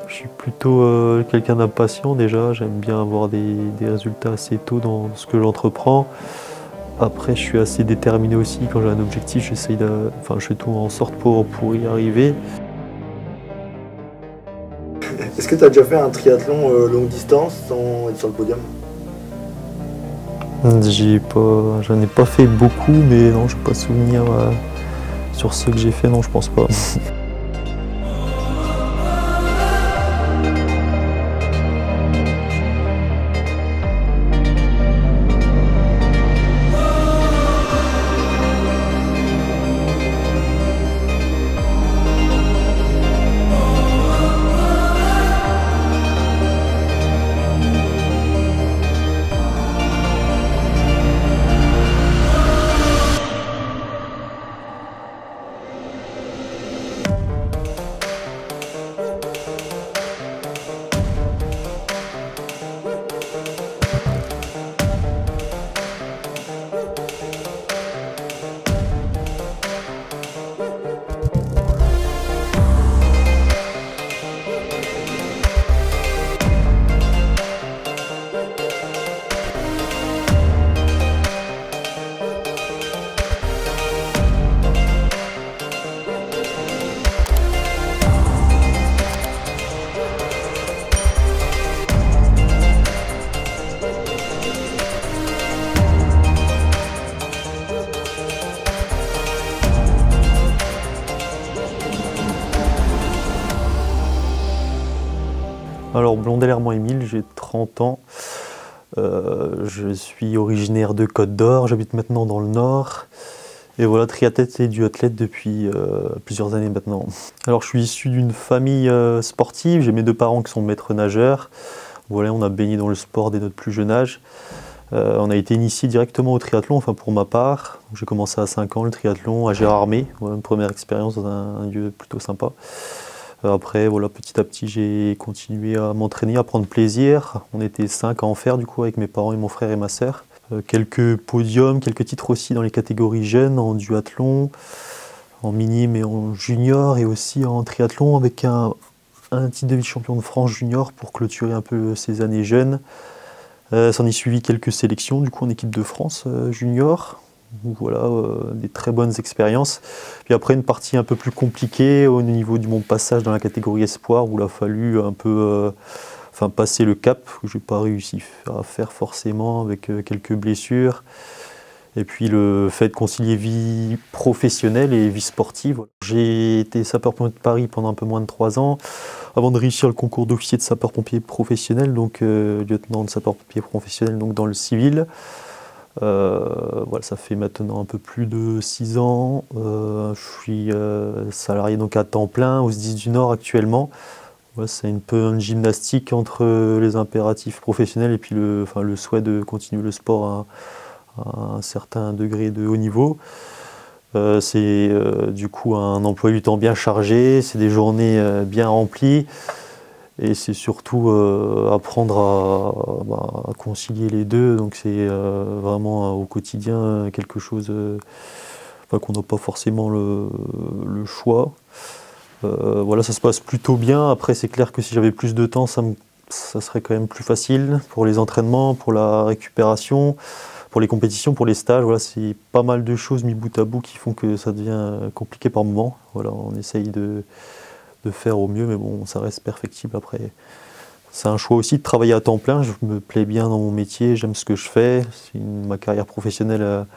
Je suis plutôt quelqu'un d'impatient déjà, j'aime bien avoir des résultats assez tôt dans ce que j'entreprends. Après, je suis assez déterminé aussi quand j'ai un objectif, je fais tout en sorte pour y arriver. Est-ce que tu as déjà fait un triathlon longue distance sans être sur le podium? J'en ai pas fait beaucoup, mais non, je n'ai pas souvenir sur ceux que j'ai fait, non, je pense pas. Alors, Blondel Hermand Émile, j'ai 30 ans. Je suis originaire de Côte d'Or, j'habite maintenant dans le Nord. Et voilà, triathlète et duathlète depuis plusieurs années maintenant. Alors, je suis issu d'une famille sportive, j'ai mes deux parents qui sont maîtres nageurs. Voilà, on a baigné dans le sport dès notre plus jeune âge. On a été initié directement au triathlon, enfin pour ma part. J'ai commencé à 5 ans le triathlon à Gérardmer, voilà, une première expérience dans un lieu plutôt sympa. Après, voilà, petit à petit, j'ai continué à m'entraîner, à prendre plaisir. On était 5 à en faire, du coup, avec mes parents et mon frère et ma sœur. Quelques podiums, quelques titres aussi dans les catégories jeunes, en duathlon, en minime et en junior, et aussi en triathlon avec un titre de vice-champion de France junior pour clôturer un peu ces années jeunes. S'en est suivi quelques sélections, du coup, en équipe de France junior. Voilà, des très bonnes expériences. Puis après, une partie un peu plus compliquée au niveau de mon passage dans la catégorie espoir, où il a fallu un peu passer le cap, que je n'ai pas réussi à faire forcément avec quelques blessures. Et puis le fait de concilier vie professionnelle et vie sportive. J'ai été sapeur-pompier de Paris pendant un peu moins de 3 ans, avant de réussir le concours d'officier de sapeur-pompier professionnel, donc lieutenant de sapeur-pompier professionnel donc dans le civil. Voilà, ça fait maintenant un peu plus de 6 ans. Je suis salarié donc à temps plein au SDIS du Nord actuellement. Voilà, c'est un peu une gymnastique entre les impératifs professionnels et puis le souhait de continuer le sport à un certain degré de haut niveau. C'est du coup un emploi du temps bien chargé, c'est des journées bien remplies. Et c'est surtout apprendre à concilier les deux. Donc c'est vraiment au quotidien quelque chose qu'on n'a pas forcément le choix. Voilà, ça se passe plutôt bien. Après, c'est clair que si j'avais plus de temps, ça serait quand même plus facile pour les entraînements, pour la récupération, pour les compétitions, pour les stages. Voilà, c'est pas mal de choses mis bout à bout qui font que ça devient compliqué par moments. Voilà, on essaye de faire au mieux, mais bon, ça reste perfectible après. C'est un choix aussi de travailler à temps plein, je me plais bien dans mon métier, j'aime ce que je fais. Ma carrière professionnelle,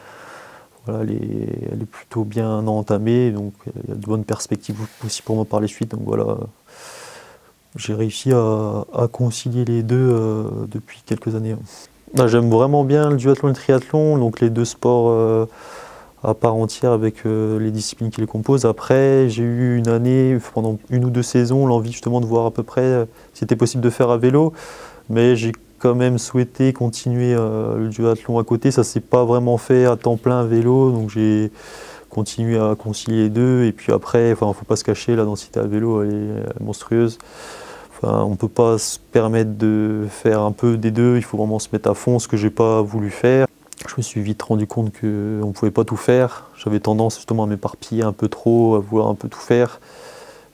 voilà, elle est plutôt bien entamée, donc il y a de bonnes perspectives aussi pour moi par les suites. Donc voilà, j'ai réussi à concilier les deux depuis quelques années. J'aime vraiment bien le duathlon et le triathlon, donc les deux sports à part entière avec les disciplines qui les composent. Après, j'ai eu une année, pendant 1 ou 2 saisons, l'envie justement de voir à peu près si c'était possible de faire à vélo, mais j'ai quand même souhaité continuer le duathlon à côté. Ça s'est pas vraiment fait à temps plein à vélo, donc j'ai continué à concilier les deux. Et puis après, faut pas se cacher, la densité à vélo elle est monstrueuse. On ne peut pas se permettre de faire un peu des deux, il faut vraiment se mettre à fond, ce que j'ai pas voulu faire. Je me suis vite rendu compte qu'on ne pouvait pas tout faire. J'avais tendance justement à m'éparpiller un peu trop, à vouloir un peu tout faire.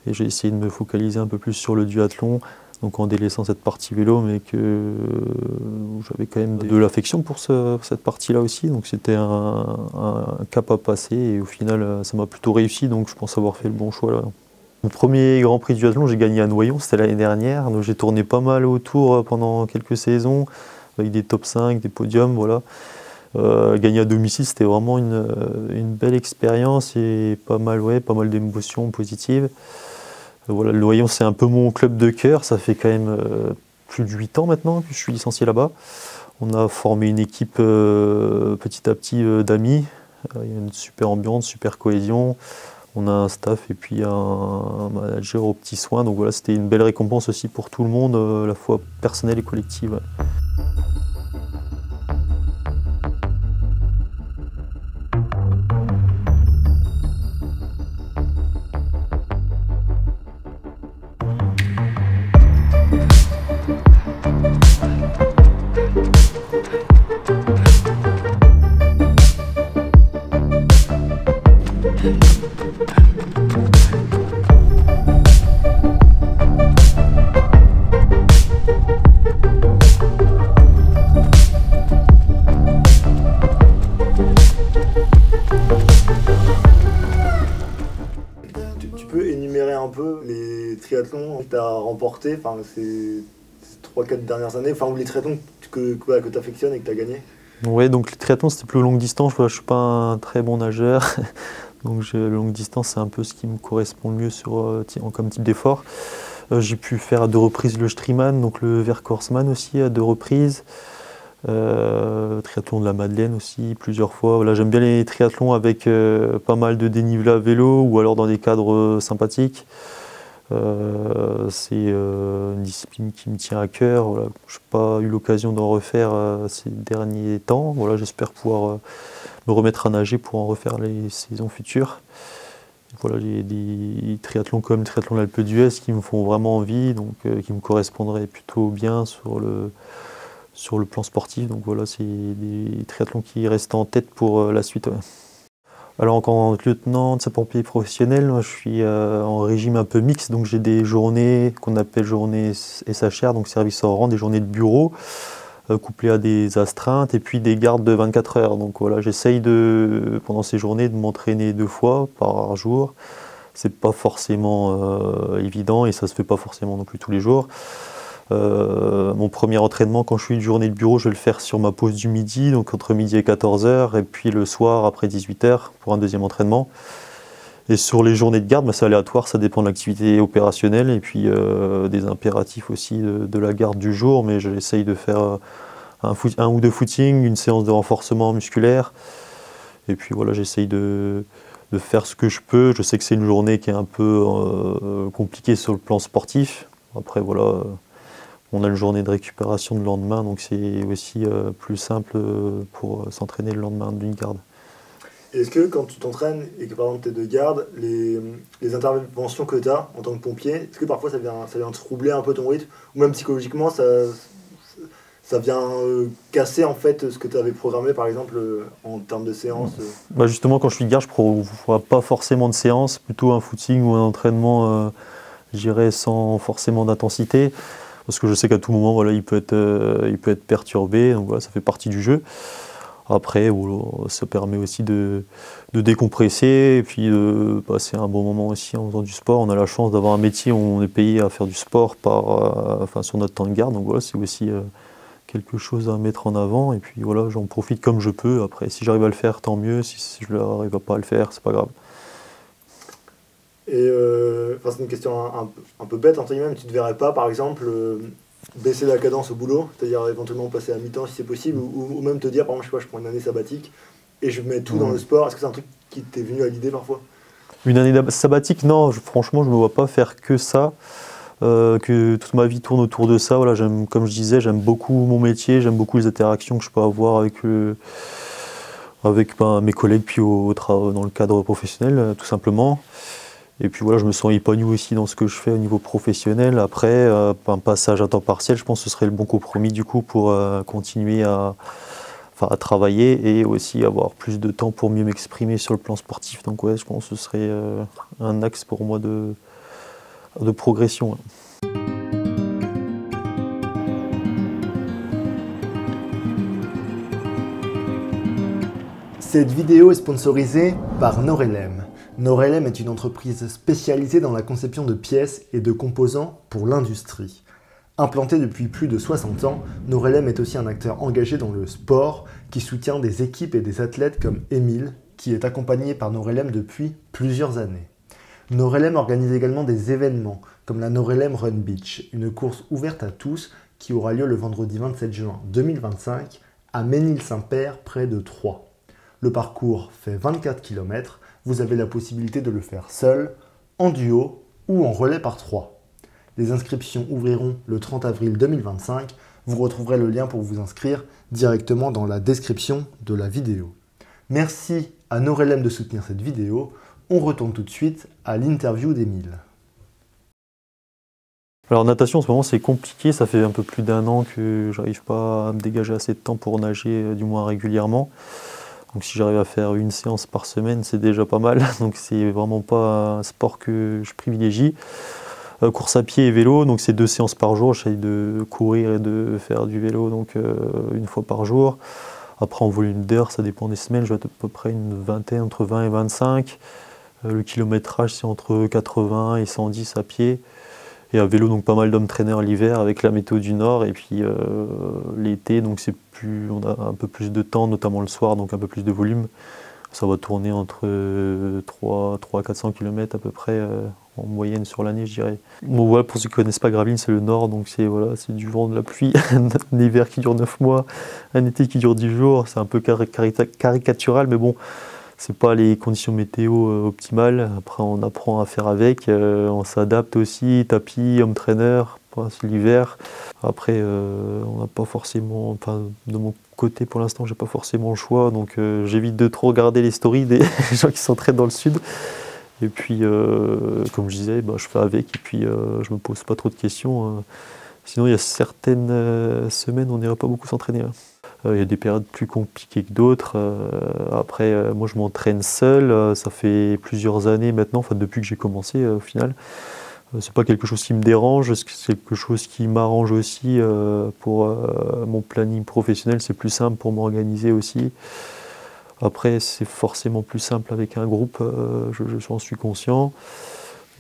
Et j'ai essayé de me focaliser un peu plus sur le duathlon, donc en délaissant cette partie vélo, mais que j'avais quand même de l'affection pour cette partie-là aussi. Donc c'était un cap à passer et au final ça m'a plutôt réussi, donc je pense avoir fait le bon choix là. Mon premier Grand Prix de duathlon, j'ai gagné à Noyon, c'était l'année dernière. Donc j'ai tourné pas mal autour pendant quelques saisons, avec des top 5, des podiums, voilà. Gagner à domicile, c'était vraiment une belle expérience et pas mal d'émotions positives. Voilà, le Noyon, c'est un peu mon club de cœur. Ça fait quand même plus de 8 ans maintenant que je suis licencié là-bas. On a formé une équipe petit à petit d'amis. Il y a une super ambiance, super cohésion. On a un staff et puis un manager aux petits soins. Donc voilà, c'était une belle récompense aussi pour tout le monde, à la fois personnelle et collective. Ouais. Tu peux énumérer un peu les triathlons que tu as remportés, enfin ces 3-4 dernières années, enfin ou les triathlons que tu affectionnes et que tu as gagné? Ouais, donc les triathlons c'était plus longue distance. Voilà, je suis pas un très bon nageur, donc longue distance c'est un peu ce qui me correspond le mieux comme type d'effort. J'ai pu faire à 2 reprises le Striemann, donc le Vercors-Man aussi à 2 reprises. Triathlon de la Madeleine aussi plusieurs fois. Voilà, j'aime bien les triathlons avec pas mal de dénivelé à vélo ou alors dans des cadres sympathiques. C'est une discipline qui me tient à cœur. Voilà. Je n'ai pas eu l'occasion d'en refaire ces derniers temps. Voilà, j'espère pouvoir me remettre à nager pour en refaire les saisons futures. Voilà, j'ai des triathlons comme le triathlon de l'Alpe d'Huez qui me font vraiment envie, donc qui me correspondraient plutôt bien sur le plan sportif. Donc voilà, c'est des triathlons qui restent en tête pour la suite. Ouais. Alors en tant que lieutenant de sapeur-pompier professionnel, moi, je suis en régime un peu mixte, donc j'ai des journées qu'on appelle journées SHR, donc service hors rang, des journées de bureau, couplées à des astreintes et puis des gardes de 24 heures. Donc voilà, j'essaye pendant ces journées de m'entraîner 2 fois par jour. C'est pas forcément évident et ça se fait pas forcément non plus tous les jours. Mon premier entraînement, quand je suis une journée de bureau, je vais le faire sur ma pause du midi, donc entre midi et 14h, et puis le soir après 18h pour un deuxième entraînement. Et sur les journées de garde, c'est aléatoire, ça dépend de l'activité opérationnelle et puis des impératifs aussi de la garde du jour, mais j'essaye de faire un ou 2 footings, une séance de renforcement musculaire, et puis voilà, j'essaye de faire ce que je peux. Je sais que c'est une journée qui est un peu compliquée sur le plan sportif. Après voilà. On a une journée de récupération le lendemain, donc c'est aussi plus simple pour s'entraîner le lendemain d'une garde. Est-ce que quand tu t'entraînes et que par exemple tu es de garde, les interventions que tu as en tant que pompier, est-ce que parfois ça vient troubler un peu ton rythme? Ou même psychologiquement, ça vient casser en fait ce que tu avais programmé par exemple en termes de séance? Justement, quand je suis de garde, je ne prévois pas forcément de séance, plutôt un footing ou un entraînement, je dirais, sans forcément d'intensité. Parce que je sais qu'à tout moment, voilà, il peut être perturbé, donc voilà, ça fait partie du jeu. Après, voilà, ça permet aussi de décompresser et puis de passer un bon moment aussi en faisant du sport. On a la chance d'avoir un métier où on est payé à faire du sport sur notre temps de garde, donc voilà, c'est aussi quelque chose à mettre en avant. Et puis voilà, j'en profite comme je peux. Après, si j'arrive à le faire, tant mieux. Si je n'arrive pas à le faire, c'est pas grave. Et c'est une question un peu bête, entre guillemets, mais tu ne te verrais pas, par exemple, baisser la cadence au boulot, c'est-à-dire éventuellement passer à mi-temps si c'est possible, ou même te dire, par exemple, je sais pas, je prends une année sabbatique et je mets tout dans le sport. Est-ce que c'est un truc qui t'est venu à l'idée parfois? Une année sabbatique, non, franchement, je ne me vois pas faire que ça. Que toute ma vie tourne autour de ça. Voilà, comme je disais, j'aime beaucoup mon métier, j'aime beaucoup les interactions que je peux avoir avec mes collègues, puis dans le cadre professionnel, tout simplement. Et puis voilà, je me sens épanoui aussi dans ce que je fais au niveau professionnel. Après, un passage à temps partiel, je pense que ce serait le bon compromis du coup pour continuer à travailler et aussi avoir plus de temps pour mieux m'exprimer sur le plan sportif. Donc ouais, je pense que ce serait un axe pour moi de progression. Cette vidéo est sponsorisée par Norelem. Norelem est une entreprise spécialisée dans la conception de pièces et de composants pour l'industrie. Implanté depuis plus de 60 ans, Norelem est aussi un acteur engagé dans le sport qui soutient des équipes et des athlètes comme Émile, qui est accompagné par Norelem depuis plusieurs années. Norelem organise également des événements comme la Norelem Run Beach, une course ouverte à tous qui aura lieu le vendredi 27 juin 2025 à Ménil-Saint-Père près de Troyes. Le parcours fait 24 km, vous avez la possibilité de le faire seul, en duo ou en relais par 3. Les inscriptions ouvriront le 30 avril 2025, vous retrouverez le lien pour vous inscrire directement dans la description de la vidéo. Merci à Norelem de soutenir cette vidéo, on retourne tout de suite à l'interview d'Émile. Alors natation en ce moment c'est compliqué, ça fait un peu plus d'1 an que j'arrive pas à me dégager assez de temps pour nager du moins régulièrement. Donc si j'arrive à faire une séance par semaine, c'est déjà pas mal. Donc c'est vraiment pas un sport que je privilégie. Course à pied et vélo, donc c'est 2 séances par jour. J'essaye de courir et de faire du vélo donc une fois par jour. Après en volume d'heures, ça dépend des semaines, je vais à peu près une vingtaine, entre 20 et 25. Le kilométrage c'est entre 80 et 110 à pied. Et à vélo, donc pas mal d'home-trainers l'hiver avec la météo du Nord. Et puis l'été, donc on a un peu plus de temps, notamment le soir, donc un peu plus de volume. Ça va tourner entre 300-400 km à peu près en moyenne sur l'année, je dirais. Bon, voilà, pour ceux qui ne connaissent pas, Gravelines, c'est le Nord, donc c'est du vent, de la pluie, un hiver qui dure 9 mois, un été qui dure 10 jours. C'est un peu caricatural, mais bon. C'est pas les conditions météo optimales. Après, on apprend à faire avec. On s'adapte aussi. Tapis, home trainer, c'est l'hiver. Après, on n'a pas forcément. Enfin, de mon côté, pour l'instant, j'ai pas forcément le choix. Donc, j'évite de trop regarder les stories des gens qui s'entraînent dans le sud. Et puis, comme je disais, je fais avec. Et puis, je me pose pas trop de questions. Sinon, il y a certaines semaines, on n'irait pas beaucoup s'entraîner. Il y a des périodes plus compliquées que d'autres. Après, moi, je m'entraîne seul. Ça fait plusieurs années maintenant, enfin, depuis que j'ai commencé au final. C'est pas quelque chose qui me dérange, c'est quelque chose qui m'arrange aussi pour mon planning professionnel. C'est plus simple pour m'organiser aussi. Après, c'est forcément plus simple avec un groupe, j'en suis conscient.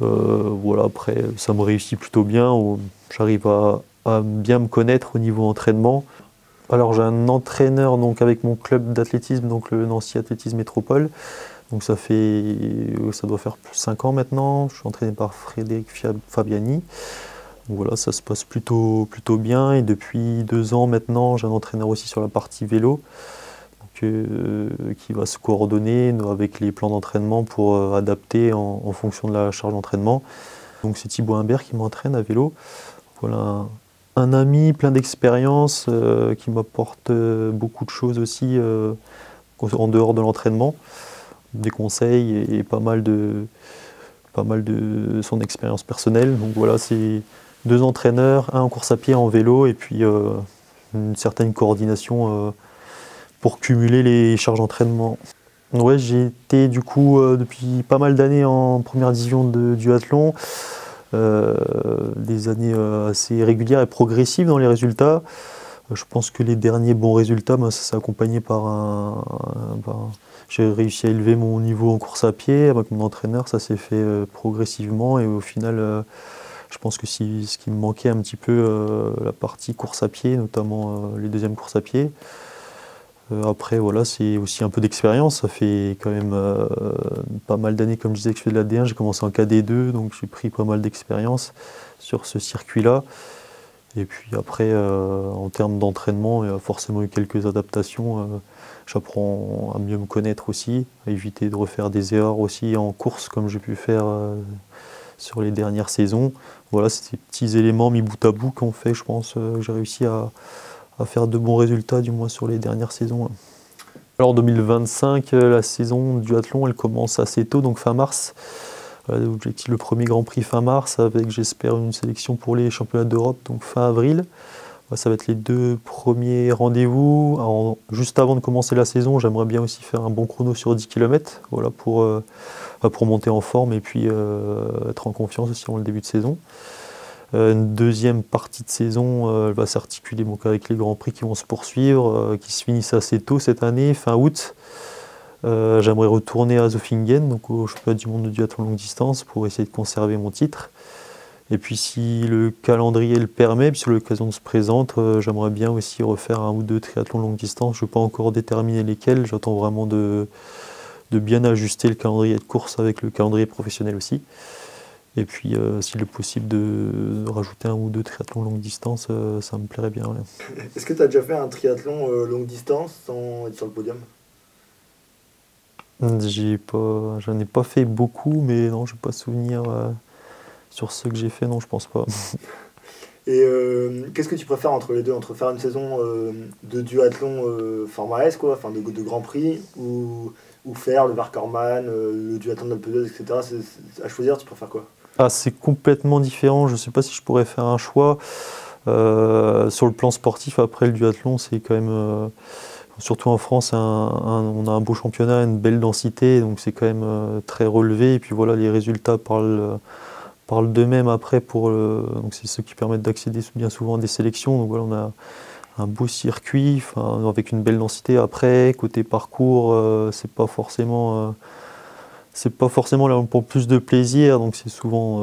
Voilà, après, ça me réussit plutôt bien. J'arrive à bien me connaître au niveau entraînement. Alors j'ai un entraîneur donc, avec mon club d'athlétisme, donc le Nancy Athlétisme Métropole. Donc ça doit faire plus de 5 ans maintenant. Je suis entraîné par Frédéric Fabiani. Donc voilà, ça se passe plutôt bien. Et depuis 2 ans maintenant, j'ai un entraîneur aussi sur la partie vélo, donc, qui va se coordonner avec les plans d'entraînement pour adapter en fonction de la charge d'entraînement. Donc c'est Thibaut Humbert qui m'entraîne à vélo. Voilà. Un ami plein d'expérience qui m'apporte beaucoup de choses aussi en dehors de l'entraînement, des conseils et pas mal de son expérience personnelle. Donc voilà, c'est 2 entraîneurs, un en course à pied, un en vélo, et puis une certaine coordination pour cumuler les charges d'entraînement. Ouais, j'ai été du coup depuis pas mal d'années en première division de duathlon. Des années assez régulières et progressives dans les résultats. Je pense que les derniers bons résultats, ça s'est accompagné par j'ai réussi à élever mon niveau en course à pied avec mon entraîneur, ça s'est fait progressivement et au final, je pense que ce qui me manquait un petit peu, la partie course à pied, notamment les deuxièmes courses à pied. Après, voilà, c'est aussi un peu d'expérience. Ça fait quand même pas mal d'années, comme je disais, que je fais de la D1. J'ai commencé en KD2, donc j'ai pris pas mal d'expérience sur ce circuit-là. Et puis après, en termes d'entraînement, il y a forcément eu quelques adaptations. J'apprends à mieux me connaître aussi, à éviter de refaire des erreurs aussi en course, comme j'ai pu faire sur les dernières saisons. Voilà, c'est ces petits éléments mis bout à bout qu'on fait, je pense, que j'ai réussi à faire de bons résultats, du moins sur les dernières saisons. Alors 2025, la saison du duathlon, elle commence assez tôt, donc fin mars. L'objectif, le premier Grand Prix fin mars, avec j'espère une sélection pour les championnats d'Europe, donc fin avril. Ouais, ça va être les 2 premiers rendez-vous. Juste avant de commencer la saison, j'aimerais bien aussi faire un bon chrono sur 10 km, voilà, pour monter en forme et puis être en confiance aussi avant le début de saison. Une deuxième partie de saison elle va s'articuler donc, avec les Grands Prix qui vont se poursuivre, qui se finissent assez tôt cette année, fin août. J'aimerais retourner à Zofingen, donc au championnat du monde de duathlon longue distance, pour essayer de conserver mon titre. Et puis si le calendrier le permet, puis si l'occasion se présente, j'aimerais bien aussi refaire 1 ou 2 triathlons longue distance. Je n'ai pas encore déterminé lesquels, j'attends vraiment de bien ajuster le calendrier de course avec le calendrier professionnel aussi. Et puis s'il est possible de rajouter 1 ou 2 triathlons longue distance, ça me plairait bien. Ouais. Est-ce que tu as déjà fait un triathlon longue distance sans être sur le podium? J'en ai pas fait beaucoup, mais non, je n'ai pas souvenir sur ceux que j'ai fait, non, je pense pas. Et qu'est-ce que tu préfères entre les deux? Entre faire une saison de duathlon format S, quoi, enfin de Grand Prix, ou faire le Verkörman, le duathlon d'Alpe d'Huez, etc. À choisir, tu préfères quoi? Ah, c'est complètement différent, je ne sais pas si je pourrais faire un choix. Sur le plan sportif, après le duathlon, c'est quand même, surtout en France, on a un beau championnat, une belle densité, donc c'est quand même très relevé. Et puis voilà, les résultats parlent d'eux-mêmes après. Donc c'est ce qui permettent d'accéder bien souvent à des sélections. Donc voilà, on a un beau circuit, avec une belle densité. Après, côté parcours, c'est pas forcément là où on prend plus de plaisir, donc c'est souvent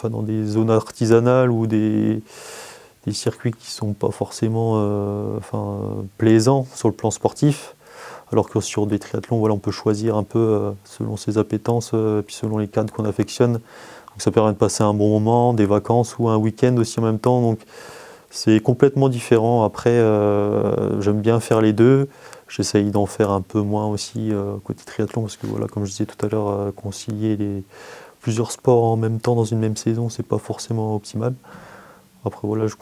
dans des zones artisanales ou des circuits qui sont pas forcément plaisants sur le plan sportif. Alors que sur des triathlons, voilà, on peut choisir un peu selon ses appétences, puis selon les cadres qu'on affectionne. Donc ça permet de passer un bon moment, des vacances ou un week-end aussi en même temps. Donc c'est complètement différent. Après, j'aime bien faire les deux. J'essaye d'en faire un peu moins aussi côté triathlon parce que voilà, comme je disais tout à l'heure, concilier plusieurs sports en même temps dans une même saison, c'est pas forcément optimal. Après voilà, je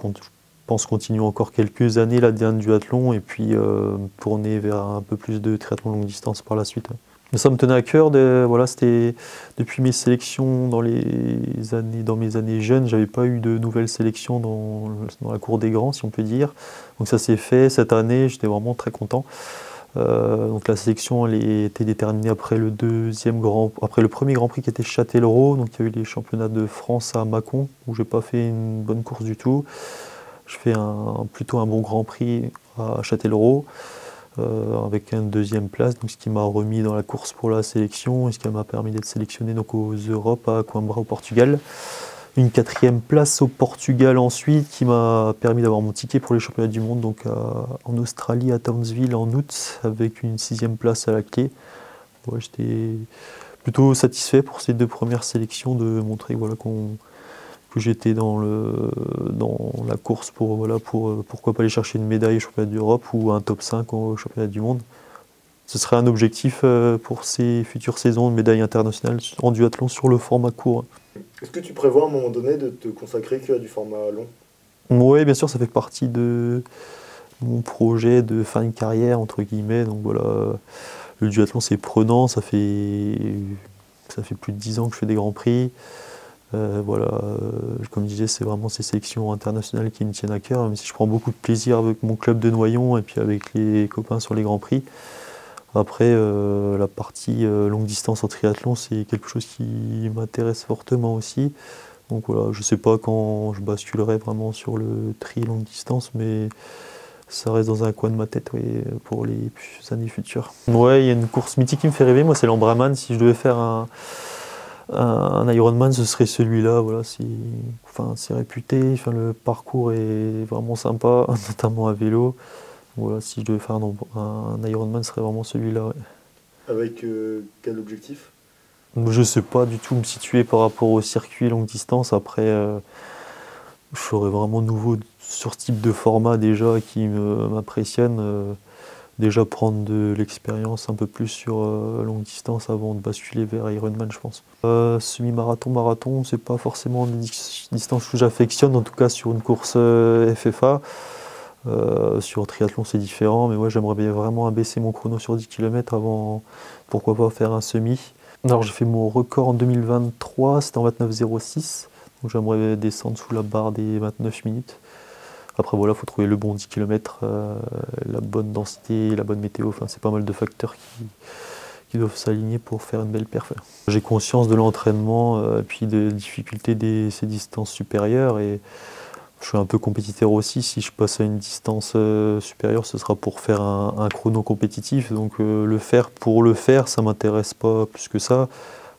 pense continuer encore quelques années là d'un duathlon et puis tourner vers un peu plus de triathlon longue distance par la suite. Mais ça me tenait à cœur, c'était depuis mes sélections dans mes années jeunes, j'avais pas eu de nouvelles sélections dans la cour des grands, si on peut dire. Donc ça s'est fait cette année, j'étais vraiment très content. Donc la sélection elle a été déterminée après le premier Grand Prix qui était Châtellerault. Donc il y a eu les championnats de France à Mâcon où j'ai pas fait une bonne course du tout. Je fais plutôt un bon Grand Prix à Châtellerault. Avec une 2e place, donc ce qui m'a remis dans la course pour la sélection et ce qui m'a permis d'être sélectionné donc, aux Europes à Coimbra au Portugal. Une 4e place au Portugal ensuite qui m'a permis d'avoir mon ticket pour les championnats du monde donc en Australie à Townsville en août avec une 6e place à la clé. Ouais, j'étais plutôt satisfait pour ces 2 premières sélections de montrer voilà, que j'étais dans la course pourquoi pas aller chercher une médaille au championnat d'Europe ou un top 5 au championnat du monde. Ce serait un objectif pour ces futures saisons de médaille internationale en duathlon sur le format court. Est-ce que tu prévois à un moment donné de te consacrer que à du format long? Oui, bien sûr, ça fait partie de mon projet de fin de carrière, entre guillemets. Donc voilà, le duathlon c'est prenant, ça fait plus de 10 ans que je fais des grands prix. Comme je disais, c'est vraiment ces sélections internationales qui me tiennent à cœur, même si je prends beaucoup de plaisir avec mon club de Noyon et puis avec les copains sur les grands prix. Après, la partie longue distance en triathlon, c'est quelque chose qui m'intéresse fortement aussi. Donc voilà, je ne sais pas quand je basculerai vraiment sur le tri longue distance, mais ça reste dans un coin de ma tête pour les années futures. Ouais, il y a une course mythique qui me fait rêver, moi c'est l'Ambraman. Si je devais faire un Ironman, ce serait celui-là, voilà, c'est réputé, le parcours est vraiment sympa, notamment à vélo. Voilà, si je devais faire un Ironman, ce serait vraiment celui-là. Ouais. Avec quel objectif? Je ne sais pas du tout me situer par rapport au circuit longue distance. Après, je serais vraiment nouveau sur ce type de format déjà qui m'impressionne. Déjà prendre de l'expérience un peu plus sur longue distance avant de basculer vers Ironman, je pense. Semi-marathon, marathon, c'est pas forcément des distances que j'affectionne, en tout cas sur une course FFA. Sur triathlon, c'est différent, mais moi j'aimerais bien vraiment abaisser mon chrono sur 10 km avant, pourquoi pas faire un semi. Alors j'ai fait mon record en 2023, c'était en 29,06, donc j'aimerais descendre sous la barre des 29 minutes. Après voilà, il faut trouver le bon 10 km, la bonne densité, la bonne météo, enfin c'est pas mal de facteurs qui doivent s'aligner pour faire une belle perf. J'ai conscience de l'entraînement et puis des difficultés de ces distances supérieures et je suis un peu compétiteur aussi. Si je passe à une distance supérieure, ce sera pour faire un chrono compétitif. Donc le faire pour le faire, ça m'intéresse pas plus que ça.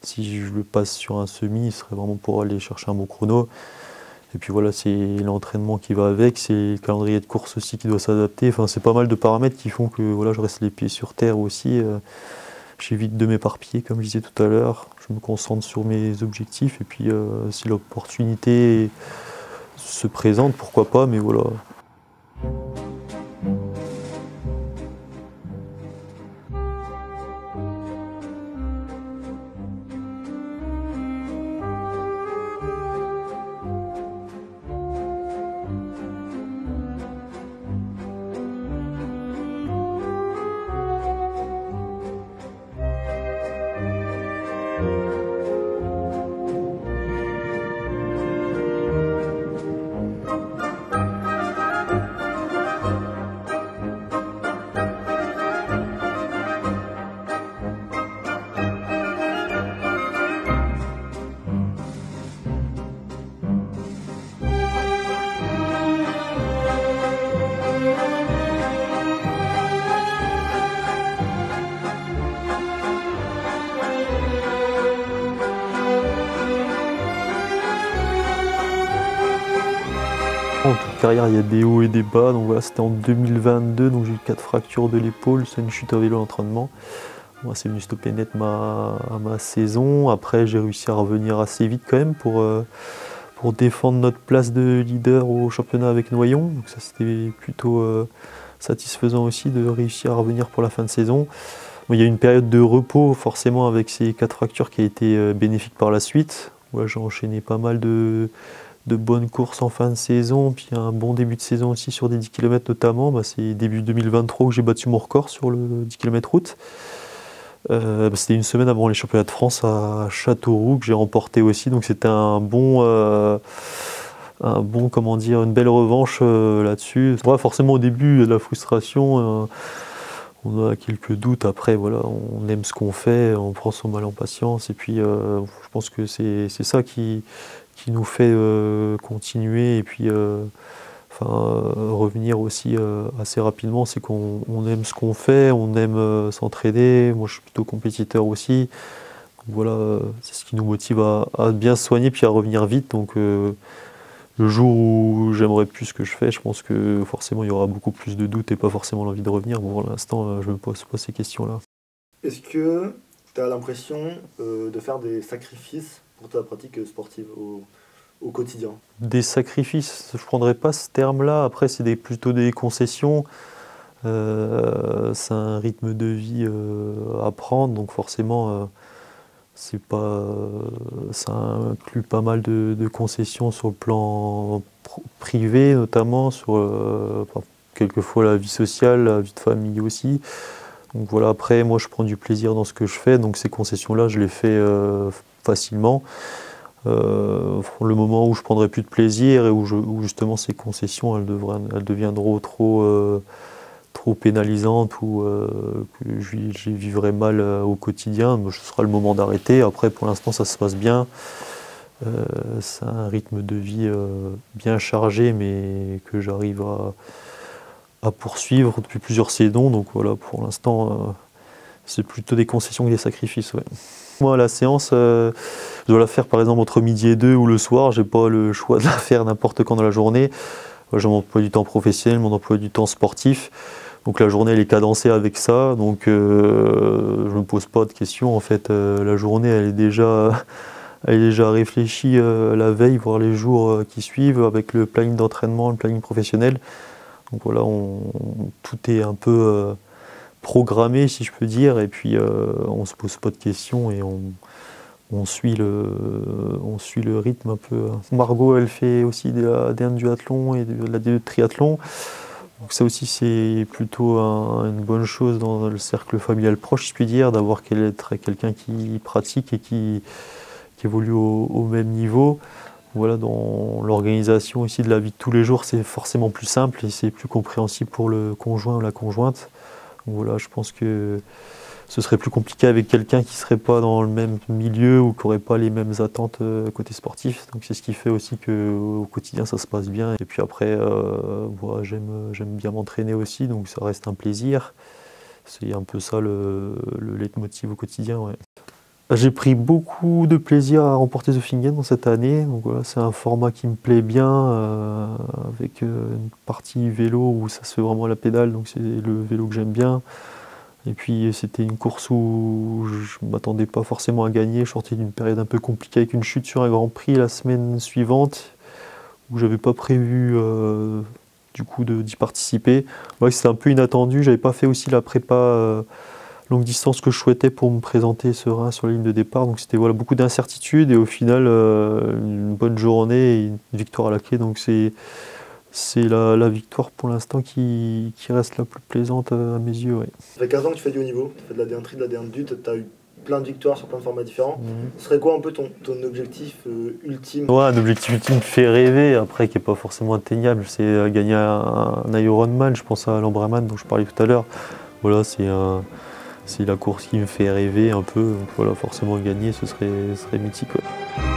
Si je le passe sur un semi, ce serait vraiment pour aller chercher un bon chrono. Et puis voilà, c'est l'entraînement qui va avec, c'est le calendrier de course aussi qui doit s'adapter. Enfin, c'est pas mal de paramètres qui font que voilà, je reste les pieds sur terre aussi. J'évite de m'éparpiller, comme je disais tout à l'heure. Je me concentre sur mes objectifs et puis si l'opportunité se présente, pourquoi pas, mais voilà. En toute carrière, il y a des hauts et des bas. Donc voilà, c'était en 2022, donc j'ai eu 4 fractures de l'épaule, c'est une chute à vélo d'entraînement. Moi, c'est venu stopper net ma saison. Après, j'ai réussi à revenir assez vite quand même pour défendre notre place de leader au championnat avec Noyon. Donc ça, c'était plutôt satisfaisant aussi de réussir à revenir pour la fin de saison. Bon, il y a eu une période de repos forcément avec ces 4 fractures qui a été bénéfique par la suite. Ouais, j'ai enchaîné pas mal de bonnes courses en fin de saison, puis un bon début de saison aussi sur des 10 km notamment. C'est début 2023 où j'ai battu mon record sur le 10 km route. C'était une semaine avant les championnats de France à Châteauroux que j'ai remporté aussi, donc c'était comment dire, une belle revanche là-dessus. Ouais, forcément au début, la frustration, on a quelques doutes. Après, voilà, on aime ce qu'on fait, on prend son mal en patience, et puis je pense que c'est ça qui nous fait continuer et puis revenir aussi assez rapidement, c'est qu'on aime ce qu'on fait, on aime s'entraider. Moi je suis plutôt compétiteur aussi, donc voilà, c'est ce qui nous motive à bien se soigner puis à revenir vite. Donc le jour où j'aimerais plus ce que je fais, je pense que forcément il y aura beaucoup plus de doutes et pas forcément l'envie de revenir. Bon, pour l'instant je me pose pas ces questions-là. Est-ce que tu as l'impression de faire des sacrifices pour ta pratique sportive au quotidien? Des sacrifices, je ne prendrais pas ce terme-là. Après, c'est plutôt des concessions. C'est un rythme de vie à prendre, donc forcément, ça inclut pas mal de concessions sur le plan privé, notamment, sur quelquefois la vie sociale, la vie de famille aussi. Donc voilà, après, moi, je prends du plaisir dans ce que je fais, donc ces concessions-là, je les fais facilement. Le moment où je prendrai plus de plaisir et où justement ces concessions elles deviendront trop pénalisantes ou que j'y vivrai mal au quotidien, ce sera le moment d'arrêter. Après pour l'instant ça se passe bien, c'est un rythme de vie bien chargé mais que j'arrive à poursuivre depuis plusieurs saisons, donc voilà, pour l'instant c'est plutôt des concessions que des sacrifices. Ouais. Moi, la séance, je dois la faire par exemple entre midi et 2 ou le soir. Je n'ai pas le choix de la faire n'importe quand dans la journée. J'ai mon emploi du temps professionnel, mon emploi du temps sportif. Donc la journée, elle est cadencée avec ça. Donc je ne me pose pas de questions. En fait, la journée, elle est déjà réfléchie la veille, voire les jours qui suivent, avec le planning d'entraînement, le planning professionnel. Donc voilà, tout est un peu programmé, si je peux dire, et puis on se pose pas de questions et on suit le rythme un peu. Margot, elle fait aussi d'un duathlon et de la triathlon, donc ça aussi c'est plutôt une bonne chose dans le cercle familial proche, si je puis dire, d'avoir quelqu'un qui pratique et qui évolue au même niveau. Voilà, dans l'organisation aussi de la vie de tous les jours, c'est forcément plus simple et c'est plus compréhensible pour le conjoint ou la conjointe. Donc voilà, je pense que ce serait plus compliqué avec quelqu'un qui ne serait pas dans le même milieu ou qui n'aurait pas les mêmes attentes côté sportif. Donc c'est ce qui fait aussi qu'au quotidien ça se passe bien. Et puis après, voilà, j'aime bien m'entraîner aussi, donc ça reste un plaisir. C'est un peu ça le leitmotiv au quotidien. Ouais. J'ai pris beaucoup de plaisir à remporter The Fingen dans cette année. Donc voilà, c'est un format qui me plaît bien, avec une partie vélo où ça se fait vraiment à la pédale, donc c'est le vélo que j'aime bien. Et puis c'était une course où je ne m'attendais pas forcément à gagner. Je sortais d'une période un peu compliquée avec une chute sur un Grand Prix la semaine suivante, où j'avais pas prévu du coup d'y participer. Ouais, c'était un peu inattendu. J'avais pas fait aussi la prépa longue distance que je souhaitais pour me présenter serein sur la ligne de départ. Donc c'était voilà, beaucoup d'incertitudes et au final une bonne journée et une victoire à la clé. Donc c'est la victoire pour l'instant qui reste la plus plaisante à mes yeux. Ouais. Ça fait 15 ans que tu fais du haut niveau, tu fais de la D1 tri, de la D1 tu as eu plein de victoires sur plein de formats différents. Ce serait quoi un peu ton objectif ultime? Ouais, un objectif ultime qui fait rêver, après qui n'est pas forcément atteignable, c'est gagner un Ironman. Je pense à l'Ambraman dont je parlais tout à l'heure. Voilà, c'est la course qui me fait rêver un peu. Donc voilà, forcément gagner, ce serait mythique. Ouais.